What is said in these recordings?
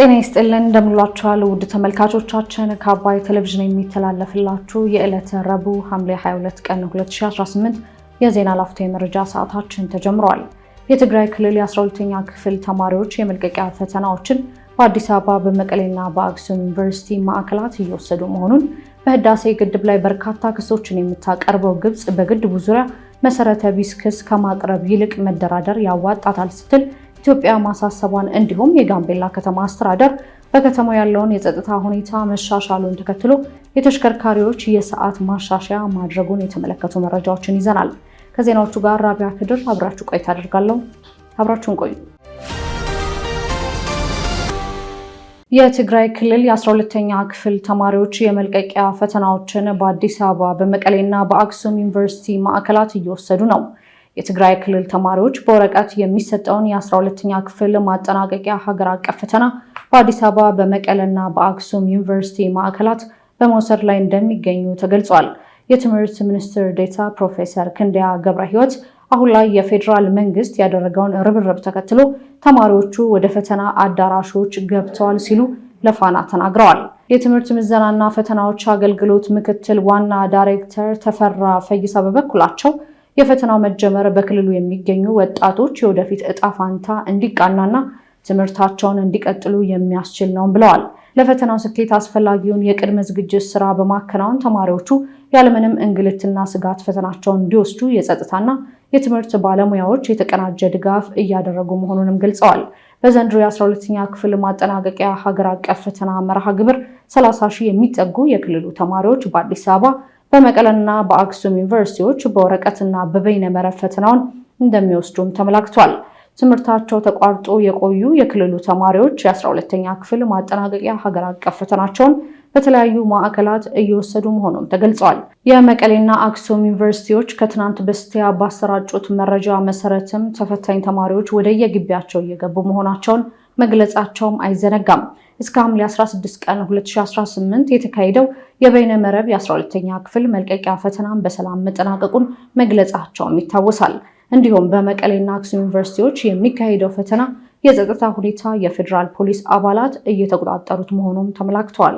ጤና ይስጥልን እንደምንላችኋል ውድ ተመልካቾቻችን ከአባይ ቴሌቪዥን የሚተላለፍላችሁ የዕለተ ረቡዕ ሐምሌ 22 ቀን 2018 የዜና ላፍታ የመረጃ ሰዓታችን ተጀምሯል። የትግራይ ክልል የ12ኛ ክፍል ተማሪዎች የመልቀቂያ ፈተናዎችን በአዲስ አበባ በመቀሌና በአክሱም ዩኒቨርሲቲ ማዕከላት እየወሰዱ መሆኑን፣ በህዳሴ ግድብ ላይ በርካታ ክሶችን የምታቀርበው ግብጽ በግድቡ ዙሪያ መሰረተ ቢስ ክስ ከማቅረብ ይልቅ መደራደር ያዋጣታል ስትል ኢትዮጵያ ማሳሰቧን፣ እንዲሁም የጋምቤላ ከተማ አስተዳደር በከተማው ያለውን የጸጥታ ሁኔታ መሻሻሉን ተከትሎ የተሽከርካሪዎች የሰዓት ማሻሻያ ማድረጉን የተመለከቱ መረጃዎችን ይዘናል። ከዜናዎቹ ጋር ራቢያ ክድር አብራችሁ ቆይታ አደርጋለሁ። አብራችሁን ቆዩ። የትግራይ ክልል የ12ኛ ክፍል ተማሪዎች የመልቀቂያ ፈተናዎችን በአዲስ አበባ በመቀሌና በአክሱም ዩኒቨርሲቲ ማዕከላት እየወሰዱ ነው። የትግራይ ክልል ተማሪዎች በወረቀት የሚሰጠውን የ12ኛ ክፍል ማጠናቀቂያ ሀገር አቀፍ ፈተና በአዲስ አበባ በመቀሌና በአክሱም ዩኒቨርሲቲ ማዕከላት በመውሰድ ላይ እንደሚገኙ ተገልጿል። የትምህርት ሚኒስትር ዴኤታ ፕሮፌሰር ክንደያ ገብረሕይወት አሁን ላይ የፌዴራል መንግስት ያደረገውን ርብርብ ተከትሎ ተማሪዎቹ ወደ ፈተና አዳራሾች ገብተዋል ሲሉ ለፋና ተናግረዋል። የትምህርት ምዘናና ፈተናዎች አገልግሎት ምክትል ዋና ዳይሬክተር ተፈራ ፈይሳ በበኩላቸው የፈተናው መጀመር በክልሉ የሚገኙ ወጣቶች የወደፊት እጣ ፋንታ እንዲቃናና ትምህርታቸውን እንዲቀጥሉ የሚያስችል ነው ብለዋል። ለፈተናው ስኬት አስፈላጊውን የቅድመ ዝግጅት ስራ በማከናወን ተማሪዎቹ ያለምንም እንግልትና ስጋት ፈተናቸውን እንዲወስዱ የጸጥታና የትምህርት ባለሙያዎች የተቀናጀ ድጋፍ እያደረጉ መሆኑንም ገልጸዋል። በዘንድሮ የ12ኛ ክፍል ማጠናቀቂያ ሀገር አቀፍ ፈተና መርሃ ግብር 30,000 የሚጠጉ የክልሉ ተማሪዎች በአዲስ አበባ በመቀሌና በአክሱም ዩኒቨርሲቲዎች በወረቀትና በበይነ መረብ ፈተናውን እንደሚወስዱም ተመላክቷል። ትምህርታቸው ተቋርጦ የቆዩ የክልሉ ተማሪዎች የ12ኛ ክፍል ማጠናቀቂያ ሀገር አቀፍ ፈተናቸውን በተለያዩ ማዕከላት እየወሰዱ መሆኑም ተገልጿል። የመቀሌና አክሱም ዩኒቨርሲቲዎች ከትናንት በስቲያ ባሰራጩት መረጃ መሰረትም ተፈታኝ ተማሪዎች ወደየግቢያቸው እየገቡ መሆናቸውን መግለጻቸውም አይዘነጋም። እስከ ሐምሌ 16 ቀን 2018 የተካሄደው የበይነ መረብ የ12ኛ ክፍል መልቀቂያ ፈተናን በሰላም መጠናቀቁን መግለጻቸውም ይታወሳል። እንዲሁም በመቀሌና አክሱም ዩኒቨርሲቲዎች የሚካሄደው ፈተና የጸጥታ ሁኔታ የፌዴራል ፖሊስ አባላት እየተቆጣጠሩት መሆኑም ተመላክቷል።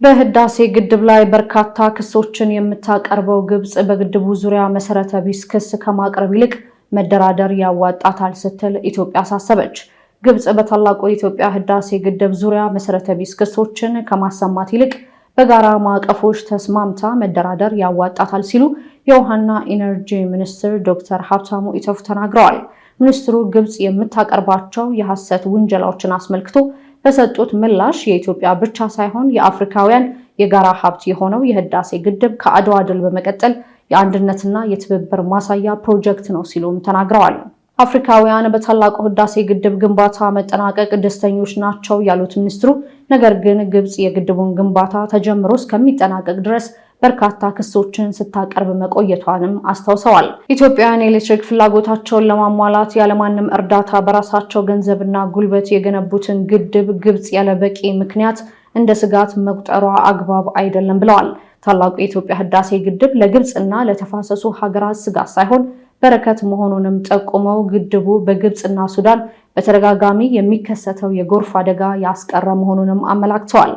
በህዳሴ ግድብ ላይ በርካታ ክሶችን የምታቀርበው ግብጽ በግድቡ ዙሪያ መሰረተ ቢስ ክስ ከማቅረብ ይልቅ መደራደር ያዋጣታል ስትል ኢትዮጵያ አሳሰበች። ግብጽ በታላቁ የኢትዮጵያ ህዳሴ ግድብ ዙሪያ መሰረተ ቢስ ክሶችን ከማሰማት ይልቅ በጋራ ማዕቀፎች ተስማምታ መደራደር ያዋጣታል ሲሉ የውሃና ኢነርጂ ሚኒስትር ዶክተር ሀብታሙ ኢተፉ ተናግረዋል። ሚኒስትሩ ግብጽ የምታቀርባቸው የሐሰት ውንጀላዎችን አስመልክቶ በሰጡት ምላሽ የኢትዮጵያ ብቻ ሳይሆን የአፍሪካውያን የጋራ ሀብት የሆነው የህዳሴ ግድብ ከአድዋ ድል በመቀጠል የአንድነትና የትብብር ማሳያ ፕሮጀክት ነው ሲሉም ተናግረዋል። አፍሪካውያን በታላቁ ህዳሴ ግድብ ግንባታ መጠናቀቅ ደስተኞች ናቸው ያሉት ሚኒስትሩ፣ ነገር ግን ግብጽ የግድቡን ግንባታ ተጀምሮ እስከሚጠናቀቅ ድረስ በርካታ ክሶችን ስታቀርብ መቆየቷንም አስታውሰዋል። ኢትዮጵያውያን የኤሌክትሪክ ፍላጎታቸውን ለማሟላት ያለማንም እርዳታ በራሳቸው ገንዘብና ጉልበት የገነቡትን ግድብ ግብጽ ያለበቂ ምክንያት እንደ ስጋት መቁጠሯ አግባብ አይደለም ብለዋል። ታላቁ የኢትዮጵያ ህዳሴ ግድብ ለግብጽና ለተፋሰሱ ሀገራት ስጋት ሳይሆን በረከት መሆኑንም ጠቁመው ግድቡ በግብጽና ሱዳን በተደጋጋሚ የሚከሰተው የጎርፍ አደጋ ያስቀረ መሆኑንም አመላክተዋል።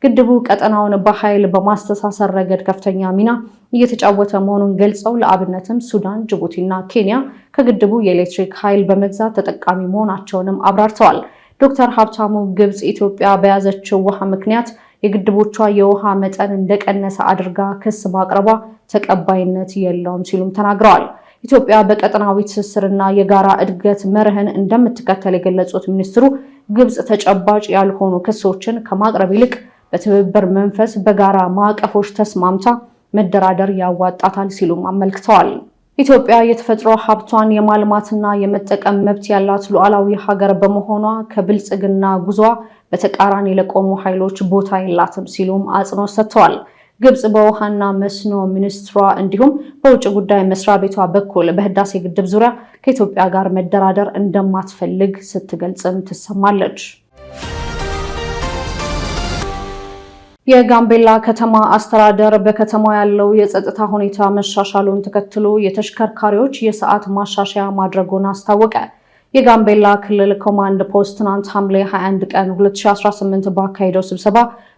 ግድቡ ቀጠናውን በኃይል በማስተሳሰር ረገድ ከፍተኛ ሚና እየተጫወተ መሆኑን ገልጸው ለአብነትም ሱዳን፣ ጅቡቲና ኬንያ ከግድቡ የኤሌክትሪክ ኃይል በመግዛት ተጠቃሚ መሆናቸውንም አብራርተዋል። ዶክተር ሀብታሙ ግብጽ ኢትዮጵያ በያዘችው ውሃ ምክንያት የግድቦቿ የውሃ መጠን እንደቀነሰ አድርጋ ክስ ማቅረቧ ተቀባይነት የለውም ሲሉም ተናግረዋል። ኢትዮጵያ በቀጠናዊ ትስስርና የጋራ እድገት መርህን እንደምትከተል የገለጹት ሚኒስትሩ ግብጽ ተጨባጭ ያልሆኑ ክሶችን ከማቅረብ ይልቅ በትብብር መንፈስ በጋራ ማዕቀፎች ተስማምታ መደራደር ያዋጣታል ሲሉም አመልክተዋል። ኢትዮጵያ የተፈጥሮ ሀብቷን የማልማትና የመጠቀም መብት ያላት ሉዓላዊ ሀገር በመሆኗ ከብልጽግና ጉዟ በተቃራኒ ለቆሙ ኃይሎች ቦታ የላትም ሲሉም አጽንኦት ሰጥተዋል። ግብጽ በውሃና መስኖ ሚኒስትሯ እንዲሁም በውጭ ጉዳይ መስሪያ ቤቷ በኩል በህዳሴ ግድብ ዙሪያ ከኢትዮጵያ ጋር መደራደር እንደማትፈልግ ስትገልጽም ትሰማለች። የጋምቤላ ከተማ አስተዳደር በከተማው ያለው የጸጥታ ሁኔታ መሻሻሉን ተከትሎ የተሽከርካሪዎች የሰዓት ማሻሻያ ማድረጉን አስታወቀ። የጋምቤላ ክልል ኮማንድ ፖስት ትናንት ሐምሌ 21 ቀን 2018 ባካሄደው ስብሰባ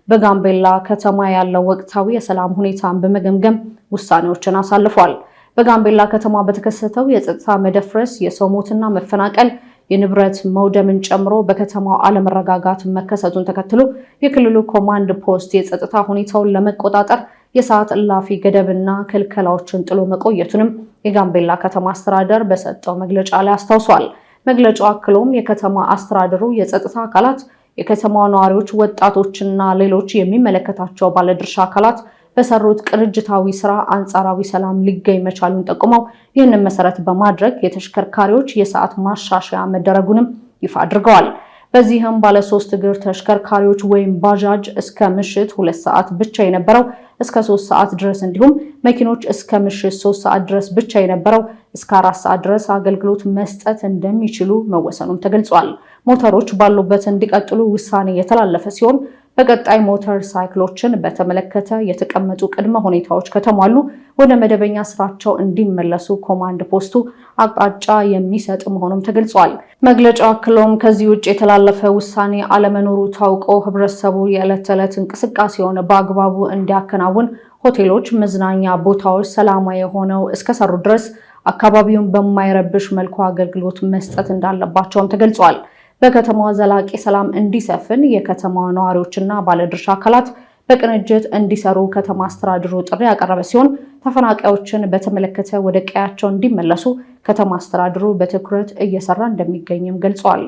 በጋምቤላ ከተማ ያለው ወቅታዊ የሰላም ሁኔታን በመገምገም ውሳኔዎችን አሳልፏል። በጋምቤላ ከተማ በተከሰተው የጸጥታ መደፍረስ፣ የሰው ሞትና መፈናቀል፣ የንብረት መውደምን ጨምሮ በከተማው አለመረጋጋት መከሰቱን ተከትሎ የክልሉ ኮማንድ ፖስት የጸጥታ ሁኔታውን ለመቆጣጠር የሰዓት እላፊ ገደብና ክልከላዎችን ጥሎ መቆየቱንም የጋምቤላ ከተማ አስተዳደር በሰጠው መግለጫ ላይ አስታውሷል። መግለጫው አክሎም የከተማ አስተዳደሩ የጸጥታ አካላት፣ የከተማው ነዋሪዎች፣ ወጣቶችና ሌሎች የሚመለከታቸው ባለድርሻ አካላት በሰሩት ቅንጅታዊ ስራ አንጻራዊ ሰላም ሊገኝ መቻሉን ጠቁመው ይህንን መሰረት በማድረግ የተሽከርካሪዎች የሰዓት ማሻሻያ መደረጉንም ይፋ አድርገዋል። በዚህም ባለ 3 እግር ተሽከርካሪዎች ወይም ባጃጅ እስከ ምሽት 2 ሰዓት ብቻ የነበረው እስከ 3 ሰዓት ድረስ እንዲሁም መኪኖች እስከ ምሽት 3 ሰዓት ድረስ ብቻ የነበረው እስከ 4 ሰዓት ድረስ አገልግሎት መስጠት እንደሚችሉ መወሰኑም ተገልጿል። ሞተሮች ባሉበት እንዲቀጥሉ ውሳኔ የተላለፈ ሲሆን በቀጣይ ሞተር ሳይክሎችን በተመለከተ የተቀመጡ ቅድመ ሁኔታዎች ከተሟሉ ወደ መደበኛ ስራቸው እንዲመለሱ ኮማንድ ፖስቱ አቅጣጫ የሚሰጥ መሆኑም ተገልጿል። መግለጫው አክሎም ከዚህ ውጭ የተላለፈ ውሳኔ አለመኖሩ ታውቆ ህብረተሰቡ የዕለት ተዕለት እንቅስቃሴውን በአግባቡ እንዲያከናውን ሆቴሎች፣ መዝናኛ ቦታዎች ሰላማዊ ሆነው እስከሰሩ ድረስ አካባቢውን በማይረብሽ መልኩ አገልግሎት መስጠት እንዳለባቸውም ተገልጿል። በከተማዋ ዘላቂ ሰላም እንዲሰፍን የከተማዋ ነዋሪዎችና ባለድርሻ አካላት በቅንጅት እንዲሰሩ ከተማ አስተዳደሩ ጥሪ ያቀረበ ሲሆን ተፈናቃዮችን በተመለከተ ወደ ቀያቸው እንዲመለሱ ከተማ አስተዳደሩ በትኩረት እየሰራ እንደሚገኝም ገልጿል።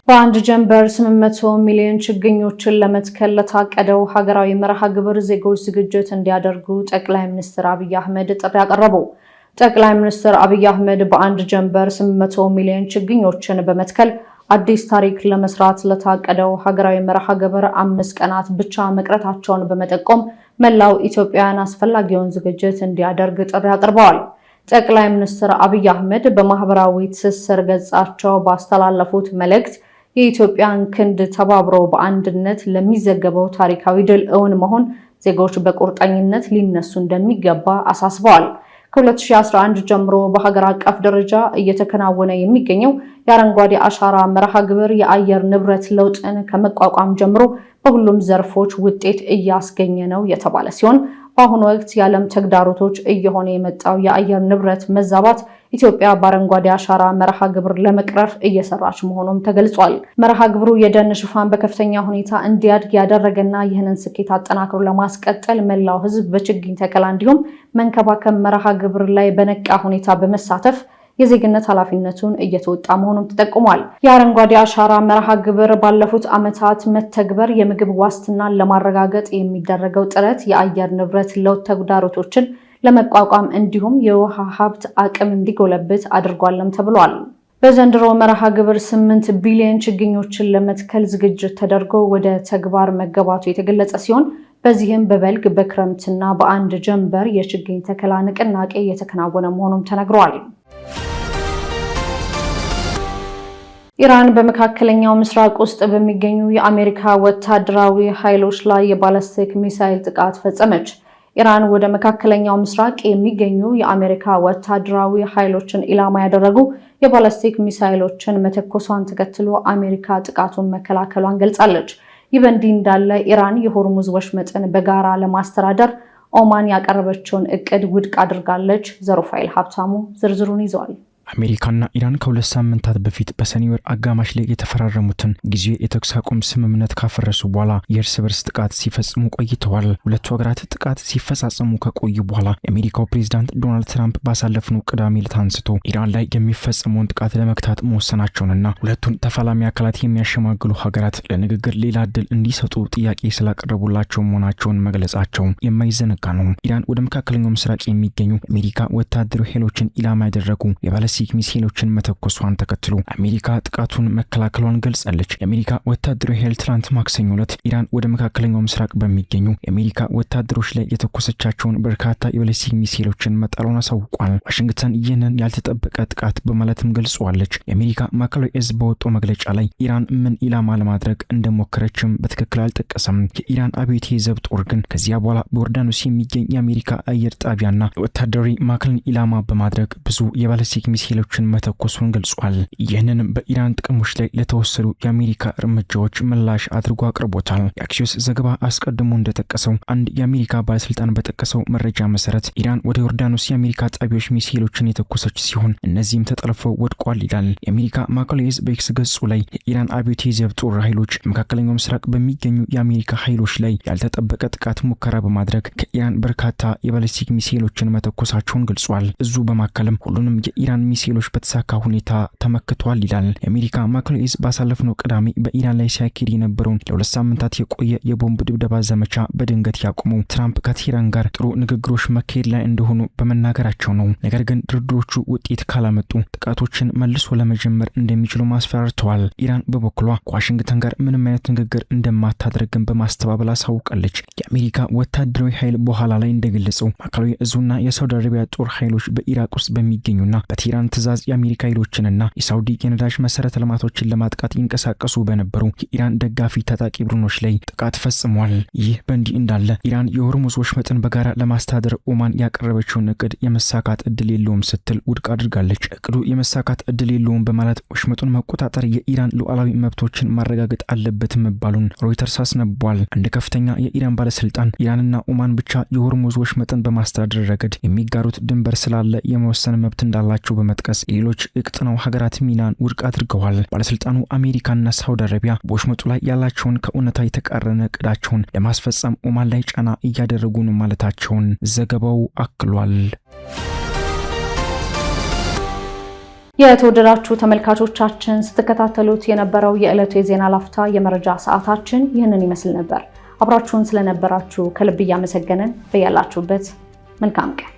በአንድ ጀንበር 800 ሚሊዮን ችግኞችን ለመትከል ለታቀደው ሀገራዊ መርሃ ግብር ዜጎች ዝግጅት እንዲያደርጉ ጠቅላይ ሚኒስትር አብይ አህመድ ጥሪ ያቀረቡ። ጠቅላይ ሚኒስትር አብይ አህመድ በአንድ ጀንበር 800 ሚሊዮን ችግኞችን በመትከል አዲስ ታሪክ ለመስራት ለታቀደው ሀገራዊ መርሃ ግብር 5 ቀናት ብቻ መቅረታቸውን በመጠቆም መላው ኢትዮጵያውያን አስፈላጊውን ዝግጅት እንዲያደርግ ጥሪ አቅርበዋል። ጠቅላይ ሚኒስትር አብይ አህመድ በማህበራዊ ትስስር ገጻቸው ባስተላለፉት መልእክት የኢትዮጵያን ክንድ ተባብሮ በአንድነት ለሚዘገበው ታሪካዊ ድል እውን መሆን ዜጎች በቁርጠኝነት ሊነሱ እንደሚገባ አሳስበዋል። ከ2011 ጀምሮ በሀገር አቀፍ ደረጃ እየተከናወነ የሚገኘው የአረንጓዴ አሻራ መርሃ ግብር የአየር ንብረት ለውጥን ከመቋቋም ጀምሮ በሁሉም ዘርፎች ውጤት እያስገኘ ነው የተባለ ሲሆን በአሁኑ ወቅት የዓለም ተግዳሮቶች እየሆነ የመጣው የአየር ንብረት መዛባት ኢትዮጵያ በአረንጓዴ አሻራ መርሃ ግብር ለመቅረፍ እየሰራች መሆኑም ተገልጿል። መርሃ ግብሩ የደን ሽፋን በከፍተኛ ሁኔታ እንዲያድግ ያደረገና ይህንን ስኬት አጠናክሮ ለማስቀጠል መላው ሕዝብ በችግኝ ተከላ እንዲሁም መንከባከብ መርሃ ግብር ላይ በነቃ ሁኔታ በመሳተፍ የዜግነት ኃላፊነቱን እየተወጣ መሆኑም ተጠቁሟል። የአረንጓዴ አሻራ መርሃ ግብር ባለፉት ዓመታት መተግበር የምግብ ዋስትናን ለማረጋገጥ የሚደረገው ጥረት የአየር ንብረት ለውጥ ተግዳሮቶችን ለመቋቋም እንዲሁም የውሃ ሀብት አቅም እንዲጎለብት አድርጓልም ተብሏል። በዘንድሮ መርሃ ግብር 8 ቢሊዮን ችግኞችን ለመትከል ዝግጅት ተደርጎ ወደ ተግባር መገባቱ የተገለጸ ሲሆን በዚህም በበልግ በክረምትና በአንድ ጀንበር የችግኝ ተከላ ንቅናቄ የተከናወነ መሆኑም ተነግሯል። ኢራን በመካከለኛው ምስራቅ ውስጥ በሚገኙ የአሜሪካ ወታደራዊ ኃይሎች ላይ የባለስቲክ ሚሳኤል ጥቃት ፈጸመች። ኢራን ወደ መካከለኛው ምስራቅ የሚገኙ የአሜሪካ ወታደራዊ ኃይሎችን ኢላማ ያደረጉ የባለስቲክ ሚሳኤሎችን መተኮሷን ተከትሎ አሜሪካ ጥቃቱን መከላከሏን ገልጻለች። ይህ በእንዲህ እንዳለ ኢራን የሆርሙዝ ወሽመጥን በጋራ ለማስተዳደር ኦማን ያቀረበችውን እቅድ ውድቅ አድርጋለች። ዘሩፋኤል ሀብታሙ ዝርዝሩን ይዘዋል። አሜሪካና ኢራን ከ2 ሳምንታት በፊት በሰኔ ወር አጋማሽ ላይ የተፈራረሙትን ጊዜ የተኩስ አቁም ስምምነት ካፈረሱ በኋላ የእርስ በርስ ጥቃት ሲፈጽሙ ቆይተዋል። ሁለቱ ሀገራት ጥቃት ሲፈጻጸሙ ከቆዩ በኋላ የአሜሪካው ፕሬዝዳንት ዶናልድ ትራምፕ ባሳለፍነው ቅዳሜ ዕለት አንስቶ ኢራን ላይ የሚፈጸመውን ጥቃት ለመክታት መወሰናቸውንና ሁለቱን ተፋላሚ አካላት የሚያሸማግሉ ሀገራት ለንግግር ሌላ ዕድል እንዲሰጡ ጥያቄ ስላቀረቡላቸው መሆናቸውን መግለጻቸው የማይዘነጋ ነው። ኢራን ወደ መካከለኛው ምስራቅ የሚገኙ የአሜሪካ ወታደራዊ ኃይሎችን ኢላማ ያደረጉ የባለስቲክ ሚሳኤሎችን መተኮሷን ተከትሎ አሜሪካ ጥቃቱን መከላከሏን ገልጻለች። የአሜሪካ ወታደራዊ ኃይል ትላንት ማክሰኞ ዕለት ኢራን ወደ መካከለኛው ምስራቅ በሚገኙ የአሜሪካ ወታደሮች ላይ የተኮሰቻቸውን በርካታ የባለስቲክ ሚሳኤሎችን መጣሏን አሳውቋል። ዋሽንግተን ይህንን ያልተጠበቀ ጥቃት በማለትም ገልጿለች። የአሜሪካ ማዕከላዊ እዝ በወጣው መግለጫ ላይ ኢራን ምን ኢላማ ለማድረግ እንደሞከረችም በትክክል አልጠቀሰም። የኢራን አብዮታዊ ዘብ ጦር ግን ከዚያ በኋላ በዮርዳኖስ የሚገኝ የአሜሪካ አየር ጣቢያና ወታደራዊ ማዕከልን ኢላማ በማድረግ ብዙ የባለስቲክ ሚሳኤሎችን መተኮሱን ገልጿል። ይህንንም በኢራን ጥቅሞች ላይ ለተወሰዱ የአሜሪካ እርምጃዎች ምላሽ አድርጎ አቅርቦታል። የአክሲዮስ ዘገባ አስቀድሞ እንደጠቀሰው አንድ የአሜሪካ ባለስልጣን በጠቀሰው መረጃ መሰረት ኢራን ወደ ዮርዳኖስ የአሜሪካ ጣቢያዎች ሚሳኤሎችን የተኮሰች ሲሆን እነዚህም ተጠልፈው ወድቋል ይላል። የአሜሪካ ማዕከላዊ እዝ በኤክስ ገጹ ላይ የኢራን አብዮታዊ ዘብ ጦር ኃይሎች በመካከለኛው ምስራቅ በሚገኙ የአሜሪካ ኃይሎች ላይ ያልተጠበቀ ጥቃት ሙከራ በማድረግ ከኢራን በርካታ የባለስቲክ ሚሳኤሎችን መተኮሳቸውን ገልጿል። እዙ በማከልም ሁሉንም የኢራን ሚሳኤሎች በተሳካ ሁኔታ ተመክቷል ይላል። የአሜሪካ ማዕከላዊ እዝ ባሳለፍነው ቅዳሜ በኢራን ላይ ሲያካሂድ የነበረውን ለ2 ሳምንታት የቆየ የቦምብ ድብደባ ዘመቻ በድንገት ያቆመው ትራምፕ ከቴህራን ጋር ጥሩ ንግግሮች መካሄድ ላይ እንደሆኑ በመናገራቸው ነው። ነገር ግን ድርድሮቹ ውጤት ካላመጡ ጥቃቶችን መልሶ ለመጀመር እንደሚችሉ ማስፈራርተዋል። ኢራን በበኩሏ ከዋሽንግተን ጋር ምንም አይነት ንግግር እንደማታደርግም በማስተባበል አሳውቃለች። የአሜሪካ ወታደራዊ ኃይል በኋላ ላይ እንደገለጸው ማዕከላዊ እዙና የሳውዲ አረቢያ ጦር ኃይሎች በኢራቅ ውስጥ በሚገኙና በቴህራን ትዕዛዝ የአሜሪካ ኃይሎችንና የሳውዲ የነዳጅ መሰረተ ልማቶችን ለማጥቃት ይንቀሳቀሱ በነበሩ የኢራን ደጋፊ ታጣቂ ቡድኖች ላይ ጥቃት ፈጽሟል። ይህ በእንዲህ እንዳለ ኢራን የሆርሙዝ ወሽመጥን በጋራ ለማስተዳደር ኦማን ያቀረበችውን እቅድ የመሳካት እድል የለውም ስትል ውድቅ አድርጋለች። እቅዱ የመሳካት እድል የለውም በማለት ወሽመጡን መቆጣጠር የኢራን ሉዓላዊ መብቶችን ማረጋገጥ አለበት መባሉን ሮይተርስ አስነብቧል። አንድ ከፍተኛ የኢራን ባለስልጣን ኢራንና ኦማን ብቻ የሆርሙዝ ወሽመጥን በማስተዳደር ረገድ የሚጋሩት ድንበር ስላለ የመወሰን መብት እንዳላቸው በመጥቀስ ሌሎች የቀጠናው ሀገራት ሚናን ውድቅ አድርገዋል። ባለስልጣኑ አሜሪካና ሳውዲ አረቢያ በወሽመጡ ላይ ያላቸውን ከእውነታ የተቃረነ እቅዳቸውን ለማስፈጸም ኦማን ላይ ጫና እያደረጉ ነው ማለታቸውን ዘገባው አክሏል። የተወደዳችሁ ተመልካቾቻችን ስትከታተሉት የነበረው የዕለቱ የዜና ላፍታ የመረጃ ሰዓታችን ይህንን ይመስል ነበር። አብራችሁን ስለነበራችሁ ከልብ እያመሰገንን በያላችሁበት መልካም ቀን